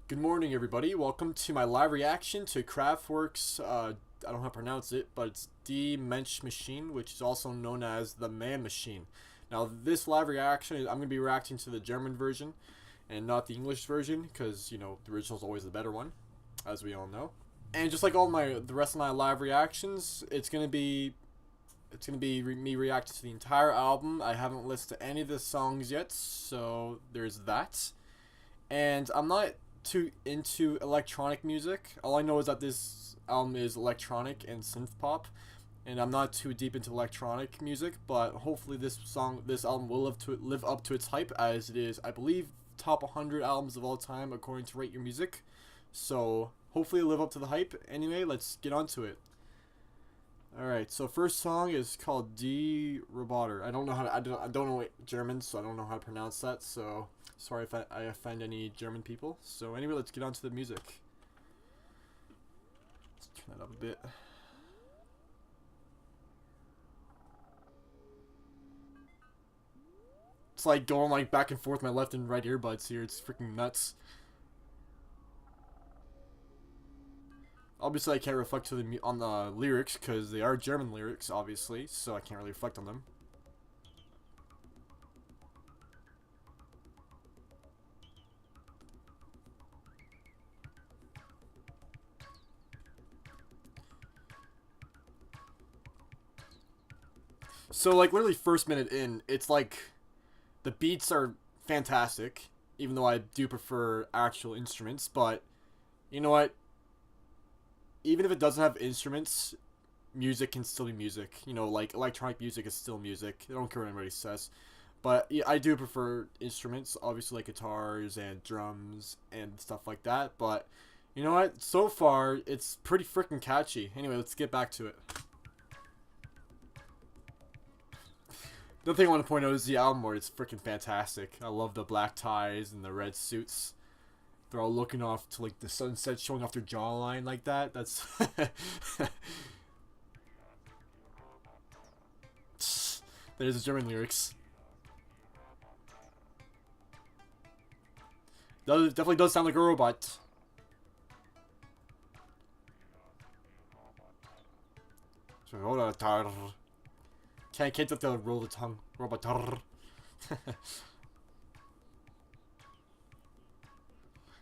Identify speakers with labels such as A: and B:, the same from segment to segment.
A: Good morning, everybody. Welcome to my live reaction to Kraftwerk's, I don't know how to pronounce it, but it's the Mensch-Maschine, which is also known as the Man-Machine. Now, this live reaction, I'm going to be reacting to the German version and not the English version, because, you know, the original is always the better one, as we all know. And just like the rest of my live reactions, it's going to be me reacting to the entire album. I haven't listened to any of the songs yet, so there's that. And I'm not too into electronic music. All I know is that this album is electronic and synth pop, and I'm not too deep into electronic music, but hopefully this album will live up to its hype, as it is, I believe, top 100 albums of all time according to Rate Your Music. So hopefully it'll live up to the hype. Anyway, let's get on to it. Alright, so first song is called Die Roboter. I don't know German, so I don't know how to pronounce that, so sorry if I offend any German people. So anyway, let's get on to the music. Let's turn that up a bit. It's like going like back and forth my left and right earbuds here. It's freaking nuts. Obviously, I can't reflect on the lyrics because they are German lyrics, obviously, so I can't really reflect on them. So, like, literally first minute in, it's like the beats are fantastic, even though I do prefer actual instruments, but you know what? Even if it doesn't have instruments, music can still be music. You know, like, electronic music is still music. I don't care what anybody says. But yeah, I do prefer instruments, obviously, like guitars and drums and stuff like that. But you know what? So far, it's pretty freaking catchy. Anyway, let's get back to it. The thing I want to point out is the album art is freaking fantastic. I love the black ties and the red suits. They're all looking off to like the sunset, showing off their jawline like that. That's there's the German lyrics. Definitely does sound like a robot. Can't have to roll the tongue. Robot.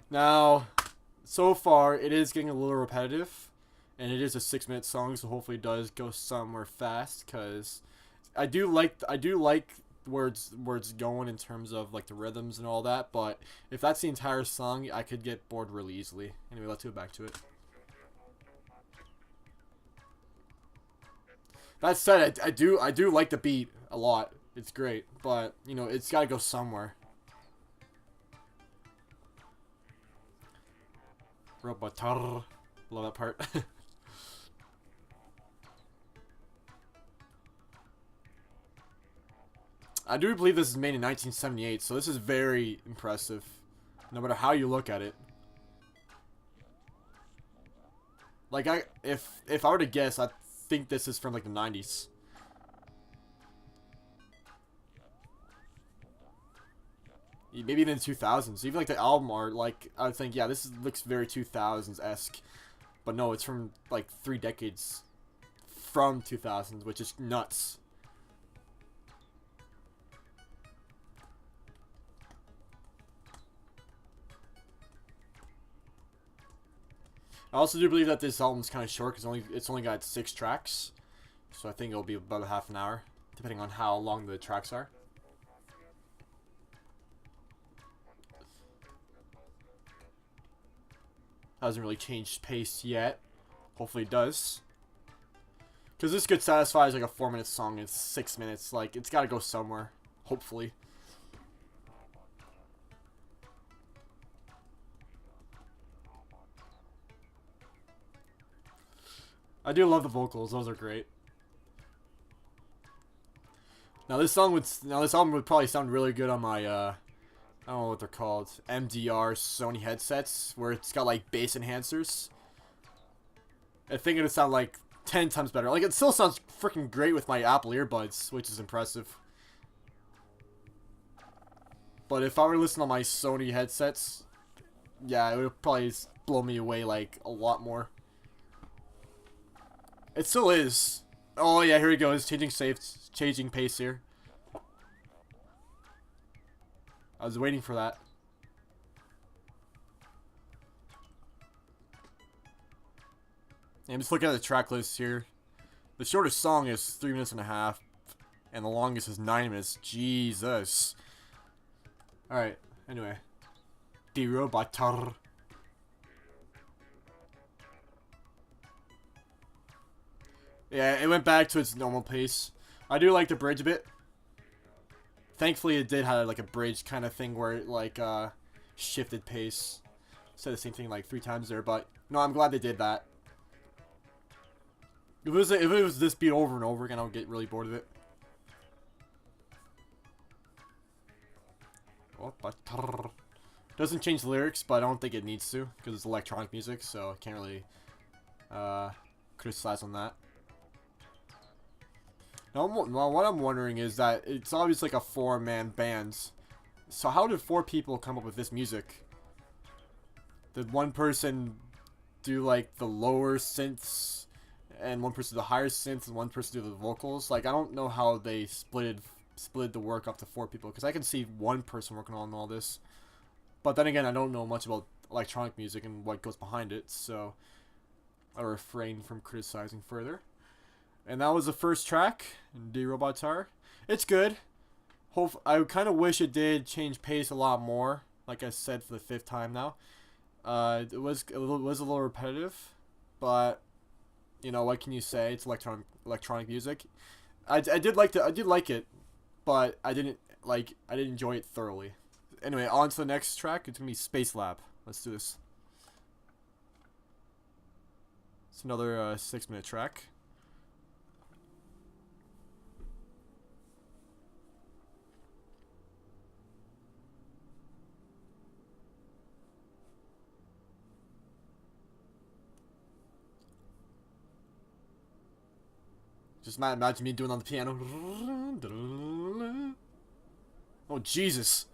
A: Now, so far, it is getting a little repetitive, and it is a 6-minute song, so hopefully it does go somewhere fast, because I do like where it's going in terms of like the rhythms and all that, but if that's the entire song, I could get bored really easily. Anyway, let's go back to it. That said, I do like the beat a lot. It's great, but you know, it's got to go somewhere. Robotar. Love that part. I do believe this is made in 1978, so this is very impressive, no matter how you look at it. Like, if I were to guess, I think this is from like the 90s. Maybe even the 2000s. Even like the album art, like I would think, yeah, looks very 2000s-esque. But no, it's from like 3 decades from 2000s, which is nuts. I also do believe that this album's kind of short because it's only got 6 tracks, so I think it'll be about a half an hour, depending on how long the tracks are. Hasn't really changed pace yet. Hopefully it does. Because this could satisfy as like a 4-minute song in 6 minutes. Like, it's got to go somewhere. Hopefully. I do love the vocals. Those are great. Now this album would probably sound really good on my I don't know what they're called, MDR Sony headsets, where it's got like bass enhancers. I think it would sound like 10 times better. Like, it still sounds freaking great with my Apple earbuds, which is impressive. But if I were to listen on my Sony headsets, yeah, it would probably blow me away like a lot more. It still is. Oh yeah, here he goes, changing pace here. I was waiting for that. And I'm just looking at the track list here. The shortest song is 3 minutes and a half, and the longest is 9 minutes. Jesus. Alright, anyway. The Roboter. Yeah, it went back to its normal pace. I do like the bridge a bit. Thankfully, it did have like a bridge kind of thing where it like shifted pace. Said the same thing like 3 times there, but no, I'm glad they did that. If it was this beat over and over again, I would get really bored of it. Doesn't change the lyrics, but I don't think it needs to because it's electronic music, so I can't really criticize on that. Now, what I'm wondering is that it's obviously like a 4-man band. So how did 4 people come up with this music? Did one person do like the lower synths, and one person do the higher synths, and one person do the vocals? Like, I don't know how they split the work up to 4 people, because I can see one person working on all this. But then again, I don't know much about electronic music and what goes behind it, so I refrain from criticizing further. And that was the first track, Die Roboter. It's good. I kind of wish it did change pace a lot more. Like I said for the 5th time now. It was a little repetitive, but you know what can you say? It's electronic music. I did like it, but I didn't enjoy it thoroughly. Anyway, on to the next track. It's gonna be Spacelab. Let's do this. It's another 6-minute track. Just imagine me doing on the piano. Oh, Jesus.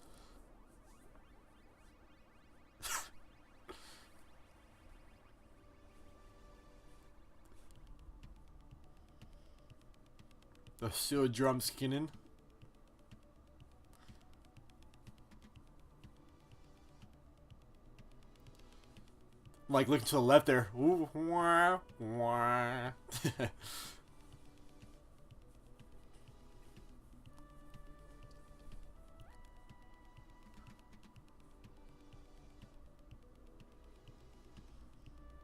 A: The steel drums kicking in. I'm like looking to the left there. Ooh, wah, wah.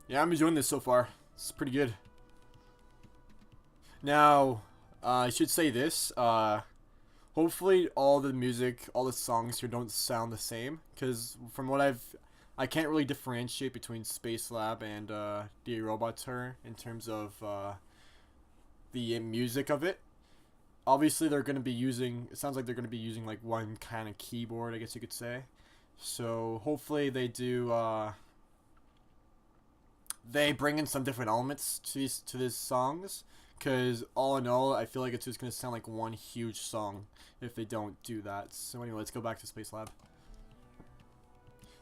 A: Yeah, I'm enjoying this so far. It's pretty good. Now, I should say this. Hopefully all the music, all the songs here don't sound the same. Because from what I can't really differentiate between Spacelab and Die Roboter in terms of the music of it. Obviously they're going to be using, it sounds like they're going to be using like one kind of keyboard, I guess you could say. So hopefully they do, they bring in some different elements to these songs, because all in all, I feel like it's just going to sound like one huge song if they don't do that. So anyway, let's go back to Spacelab.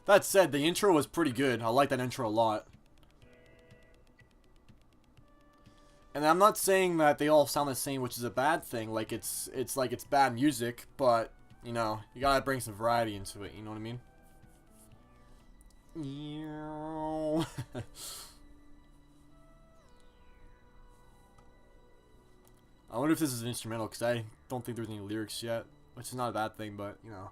A: That said, the intro was pretty good. I like that intro a lot. And I'm not saying that they all sound the same, which is a bad thing. Like it's like it's bad music, but you know, you gotta bring some variety into it. You know what I mean? I wonder if this is an instrumental, because I don't think there's any lyrics yet, which is not a bad thing, but you know.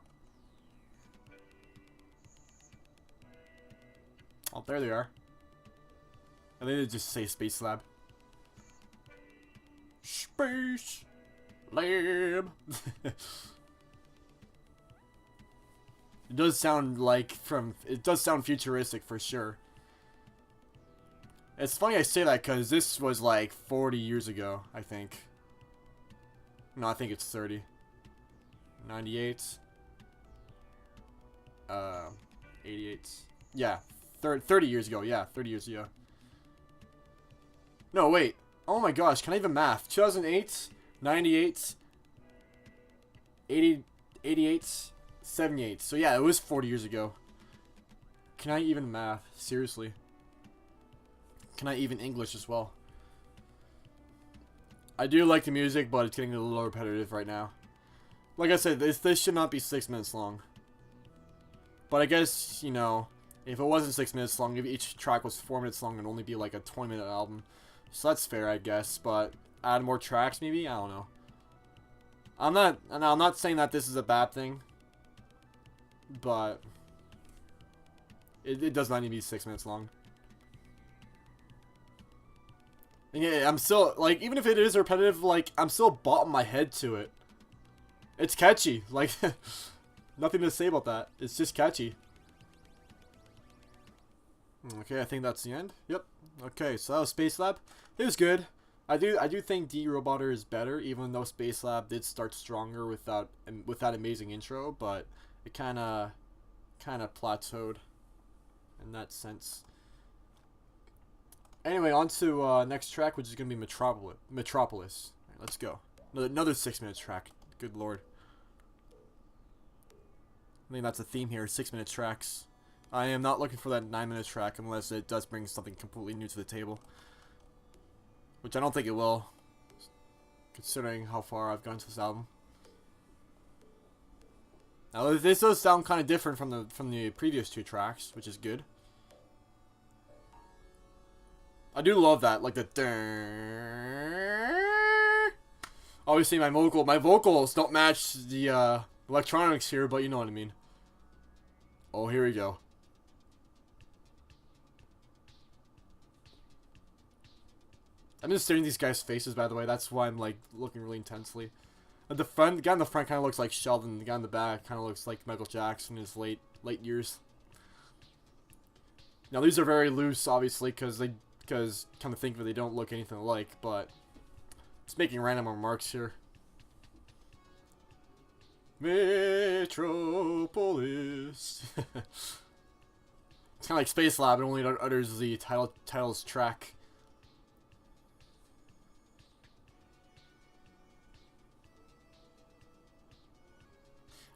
A: Oh, there they are. I think they just say Spacelab. Space Lab. It does sound like it does sound futuristic for sure. It's funny I say that because this was like 40 years ago, I think. No, I think it's 30. 98. 88. Yeah, 30 years ago. Yeah, 30 years ago. No, wait. Oh my gosh, can I even math? 2008, 98, 80, 88, 78. So yeah, it was 40 years ago. Can I even math? Seriously. Can I even English as well? I do like the music, but it's getting a little repetitive right now. Like I said, this should not be 6 minutes long. But I guess, you know, if it wasn't 6 minutes long, if each track was 4 minutes long, it'd only be like a 20-minute album. So that's fair, I guess. But add more tracks, maybe? I don't know. I'm not saying that this is a bad thing. But it does not need to be 6 minutes long. And yeah, I'm still, like, even if it is repetitive, like, I'm still bopping my head to it. It's catchy. Like, nothing to say about that. It's just catchy. Okay, I think that's the end. Yep. Okay, so that was Spacelab. It was good. I do think D-Roboter is better, even though Spacelab did start stronger with that amazing intro, but it kind of plateaued in that sense. Anyway, on to next track, which is going to be Metropolis. Right, let's go. Another 6-minute track. Good lord. I think that's a theme here, 6-minute tracks. I am not looking for that 9-minute track unless it does bring something completely new to the table. Which I don't think it will, considering how far I've gone to this album. Now this does sound kind of different from the previous 2 tracks, which is good. I do love that, like the. Obviously, my vocals don't match the electronics here, but you know what I mean. Oh, here we go. I'm just staring at these guys' faces, by the way. That's why I'm like looking really intensely. The guy in the front kind of looks like Sheldon. The guy in the back kind of looks like Michael Jackson in his late years. Now these are very loose, obviously, because come to think of it, they don't look anything alike. But just making random remarks here. Metropolis. It's kind of like Spacelab. It only utters the title's track.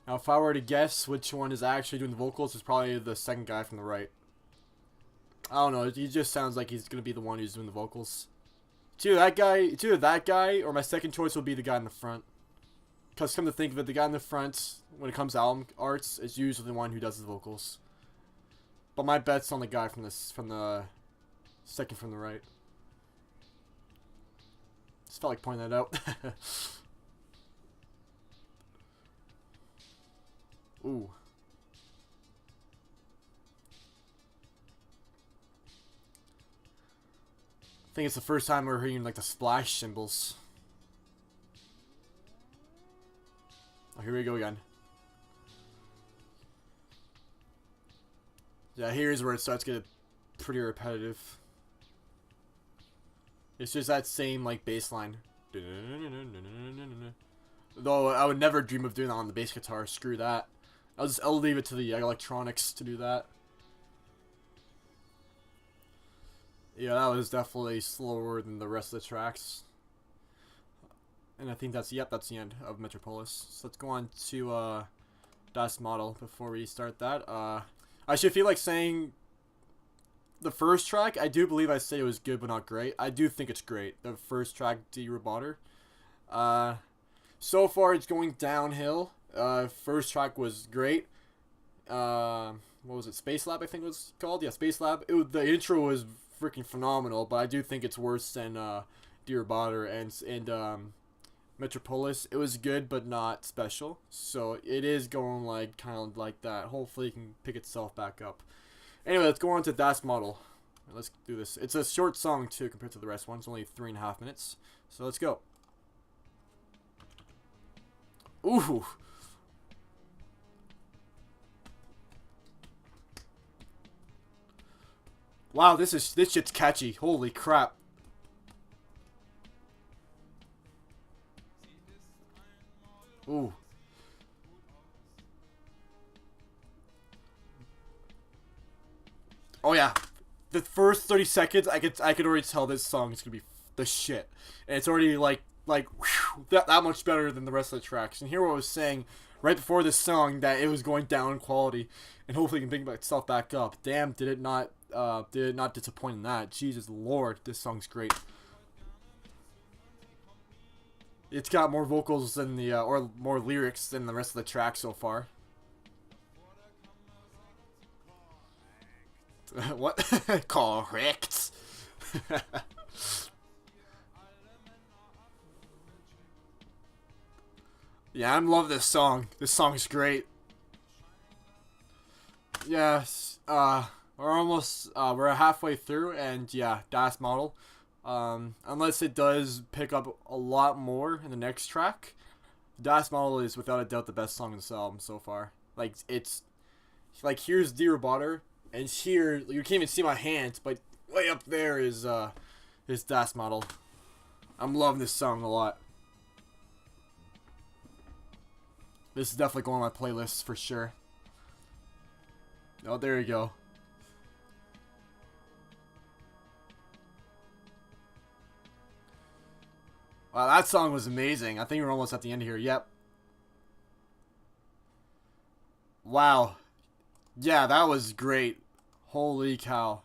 A: Now, if I were to guess which one is actually doing the vocals, it's probably the second guy from the right. I don't know. He just sounds like he's gonna be the one who's doing the vocals. It's either that guy, or my second choice will be the guy in the front. Because come to think of it, the guy in the front, when it comes to album arts, is usually the one who does the vocals. But my bet's on the guy from the second from the right. Just felt like pointing that out. Ooh. I think it's the first time we're hearing like the splash cymbals. Oh, here we go again. Yeah, here's where it starts getting pretty repetitive. It's just that same like bass line. Though I would never dream of doing that on the bass guitar. Screw that. I'll leave it to the electronics to do that. Yeah, that was definitely slower than the rest of the tracks. And I think that's the end of Metropolis. So let's go on to Das Model before we start that. I should feel like saying the first track, I do believe I say it was good but not great. I do think it's great. The first track, D-Roboter. So far it's going downhill. First track was great. What was it? Spacelab, I think it was called. Yeah, Spacelab. The intro was freaking phenomenal, but I do think it's worse than D-Roboter and Metropolis. It was good, but not special. So it is going like kind of like that. Hopefully it can pick itself back up. Anyway, let's go on to Das Model. Let's do this. It's a short song too compared to the rest one. It's only 3.5 minutes. So let's go. Ooh. Wow, this shit's catchy. Holy crap. Ooh. Oh yeah. The first 30 seconds I could already tell this song is gonna be the shit. And it's already like whew. that much better than the rest of the tracks. And here what I was saying right before this song that it was going down in quality, and hopefully it can bring itself back up. Damn, did it not disappoint in that? Jesus Lord, this song's great. It's got more vocals than the or more lyrics than the rest of the track so far. What? Correct. Yeah, I love this song. This song's great. Yes, we're halfway through, and yeah, Das Model. Unless it does pick up a lot more in the next track, Das Model is without a doubt the best song in this album so far. Like, it's, like, here's Die Roboter, and here, you can't even see my hands, but way up there is Das Model. I'm loving this song a lot. This is definitely going on my playlist for sure. Oh, there you go. Wow, that song was amazing. I think we're almost at the end here. Yep. Wow. Yeah, that was great. Holy cow.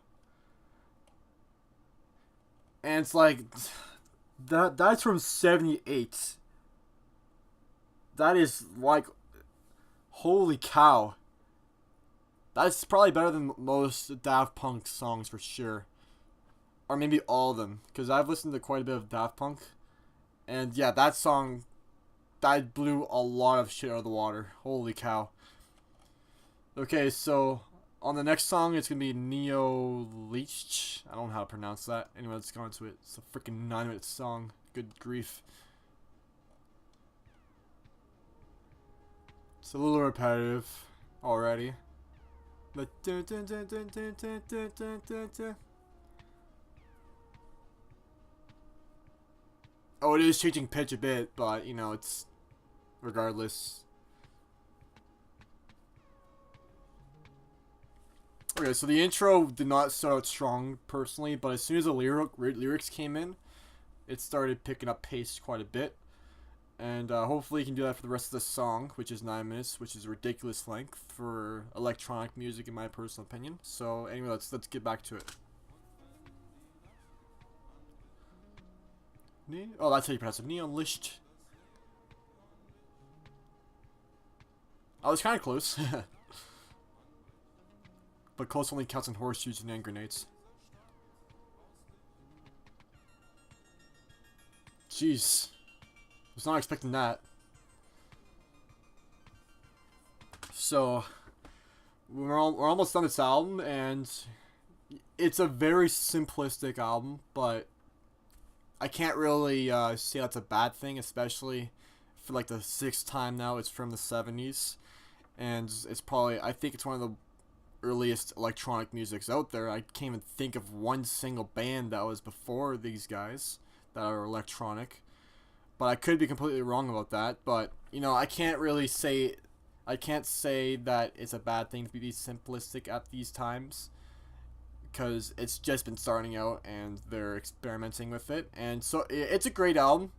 A: And it's like, that's from 78. That is like, holy cow. That's probably better than most Daft Punk songs for sure. Or maybe all of them. Because I've listened to quite a bit of Daft Punk. And yeah, that song, that blew a lot of shit out of the water. Holy cow. Okay, so on the next song, it's going to be Neonlicht. I don't know how to pronounce that. Anyway, let's go into it. It's a freaking 9-minute song. Good grief. It's a little repetitive already. But oh, it is changing pitch a bit, but you know, it's regardless. Okay, so the intro did not start out strong personally, but as soon as the lyrics came in, it started picking up pace quite a bit. And hopefully you can do that for the rest of the song, which is 9 minutes, which is a ridiculous length for electronic music in my personal opinion. So anyway, let's get back to it. Oh, that's how you pronounce it. Neonlicht. I was kind of close. But close only counts in horseshoes and hand grenades. Jeez. Was not expecting that. So, we're almost done this album, and it's a very simplistic album, but I can't really say that's a bad thing, especially for like the 6th time now. It's from the 70s, and it's probably, I think it's one of the earliest electronic musics out there. I can't even think of one single band that was before these guys that are electronic. But I could be completely wrong about that. But, you know, I can't say that it's a bad thing to be simplistic at these times. Because it's just been starting out and they're experimenting with it. And so, it's a great album.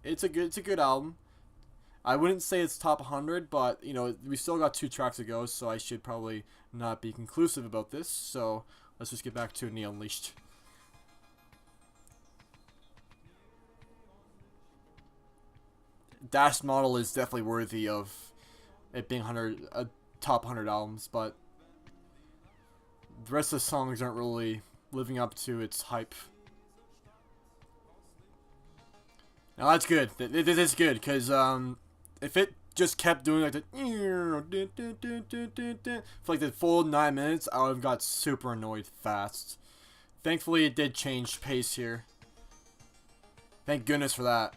A: It's a good album. I wouldn't say it's top 100, but, you know, we still got 2 tracks to go. So I should probably not be conclusive about this. So, let's just get back to Neonlicht. Das Model is definitely worthy of it being a top 100 albums, but the rest of the songs aren't really living up to its hype. Now that's good. This is good, because if it just kept doing like the for like the full 9 minutes, I would have got super annoyed fast. Thankfully, it did change pace here. Thank goodness for that.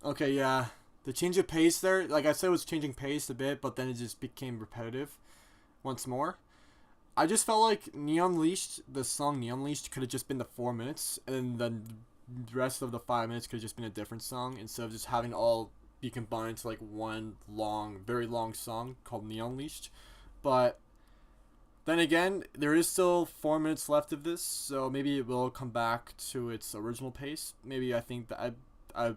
A: Okay, yeah. The change of pace there, like I said, it was changing pace a bit, but then it just became repetitive once more. I just felt like Neonlicht, the song Neonlicht, could have just been the 4 minutes, and then the rest of the 5 minutes could have just been a different song, instead of just having all be combined to like one long, very long song called Neonlicht. But Then again, there is still 4 minutes left of this, so maybe it will come back to its original pace. Maybe I think that I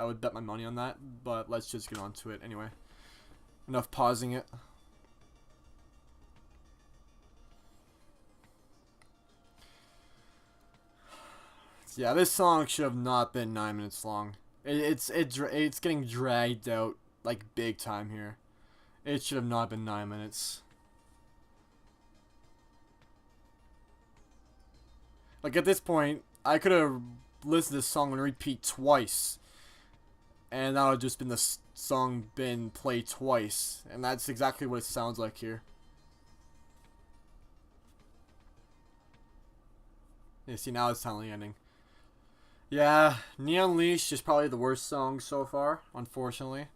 A: would bet my money on that, but let's just get on to it anyway. Enough pausing it. Yeah, this song should have not been 9 minutes long. It's getting dragged out like big time here. It should have not been 9 minutes. Like at this point, I could have listened to this song on repeat twice, and that would have just been the song been played twice, and that's exactly what it sounds like here. You see, now it's finally ending. Yeah, Neonlicht is probably the worst song so far, unfortunately.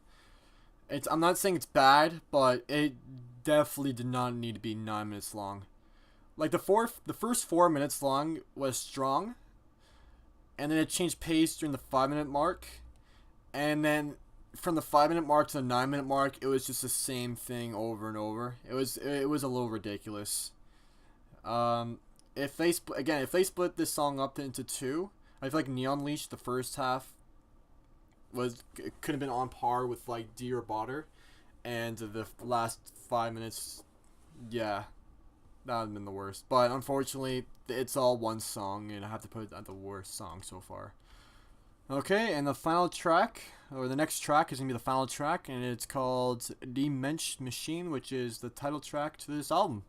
A: I'm not saying it's bad, but it definitely did not need to be 9 minutes long. Like the first 4 minutes long was strong, and then it changed pace during the 5 minute mark, and then from the 5 minute mark to the 9 minute mark, it was just the same thing over and over. It was a little ridiculous. If they split this song up into two, I feel like Neonlicht, the first half, could have been on par with like D or Botter, and the last 5 minutes, yeah, that would have been the worst. But unfortunately, it's all one song, and I have to put it at the worst song so far. Okay, and the final track, or the next track, is going to be the final track, and it's called Die Mensch-Maschine, which is the title track to this album.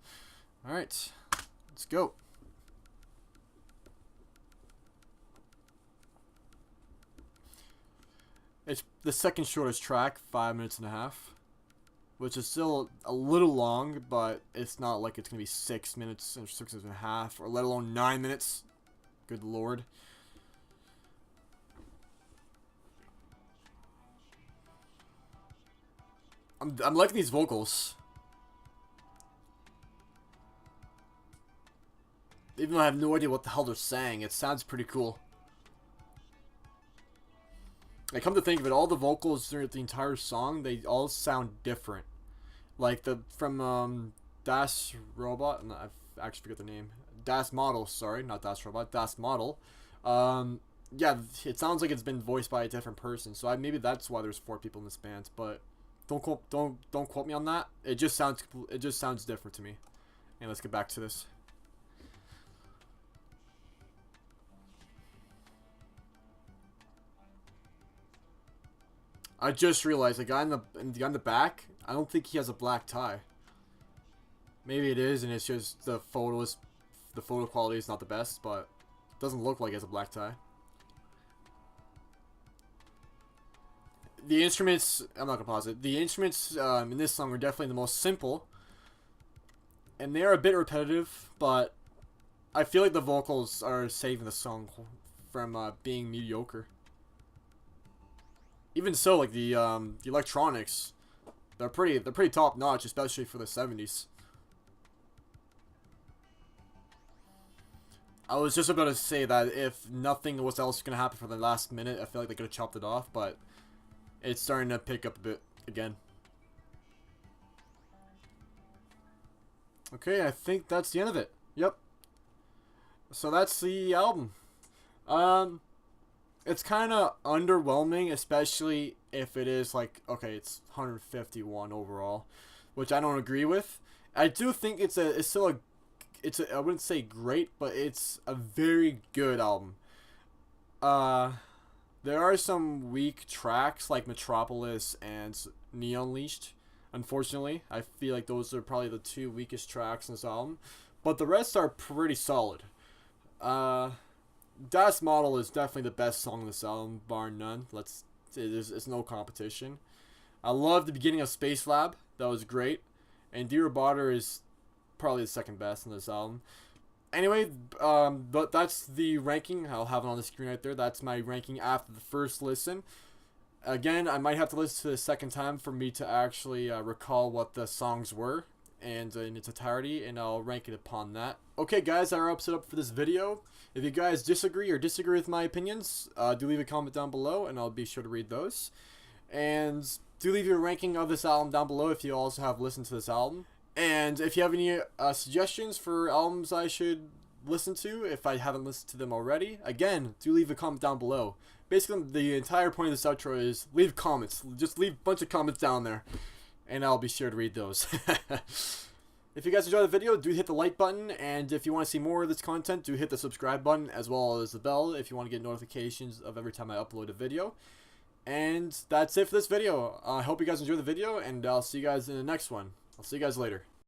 A: Alright, let's go. It's the second shortest track, 5 minutes and a half, which is still a little long, but it's not like it's going to be 6 minutes or 6 and a half, or let alone 9 minutes. Good lord. I'm liking these vocals. Even though I have no idea what the hell they're saying, it sounds pretty cool. I come to think of it, all the vocals throughout the entire song, they all sound different. Like from Das Robot, I actually forget the name. Das Model, sorry, not Das Robot, Das Model. Yeah, it sounds like it's been voiced by a different person. So maybe that's why there's 4 people in this band. But don't quote me on that. It just sounds different to me. And let's get back to this. I just realized the guy in the back, I don't think he has a black tie. Maybe it is, and it's just the photo quality is not the best, but it doesn't look like he has a black tie. The instruments, I'm not gonna pause it. The instruments in this song are definitely the most simple, and they are a bit repetitive, but I feel like the vocals are saving the song from being mediocre. Even so, like the electronics, they're pretty top notch, especially for the 70s. I was just about to say that if nothing else was gonna happen for the last minute, I feel like they could have chopped it off, but it's starting to pick up a bit again. Okay, I think that's the end of it. Yep. So that's the album. It's kind of underwhelming, especially if it is like, okay, it's 151 overall, which I don't agree with. I do think it's still a, I wouldn't say great, but it's a very good album. There are some weak tracks like Metropolis and Neonlicht. Unfortunately, I feel like those are probably the 2 weakest tracks in this album, but the rest are pretty solid. Das Model is definitely the best song in this album, bar none. It's no competition. I love the beginning of Spacelab. That was great. And Dear Botter is probably the second best in this album. Anyway, but that's the ranking. I'll have it on the screen right there. That's my ranking after the first listen. Again, I might have to listen to it a second time for me to actually recall what the songs were and in its entirety, and I'll rank it upon that. Okay guys, that wraps it up for this video. If you guys disagree with my opinions, do leave a comment down below and I'll be sure to read those. And do leave your ranking of this album down below if you also have listened to this album. And if you have any suggestions for albums I should listen to, if I haven't listened to them already, again, do leave a comment down below. Basically, the entire point of this outro is leave comments. Just leave a bunch of comments down there, and I'll be sure to read those. If you guys enjoyed the video, do hit the like button, and if you want to see more of this content, do hit the subscribe button, as well as the bell if you want to get notifications of every time I upload a video. And that's it for this video. I hope you guys enjoyed the video, and I'll see you guys in the next one. I'll see you guys later.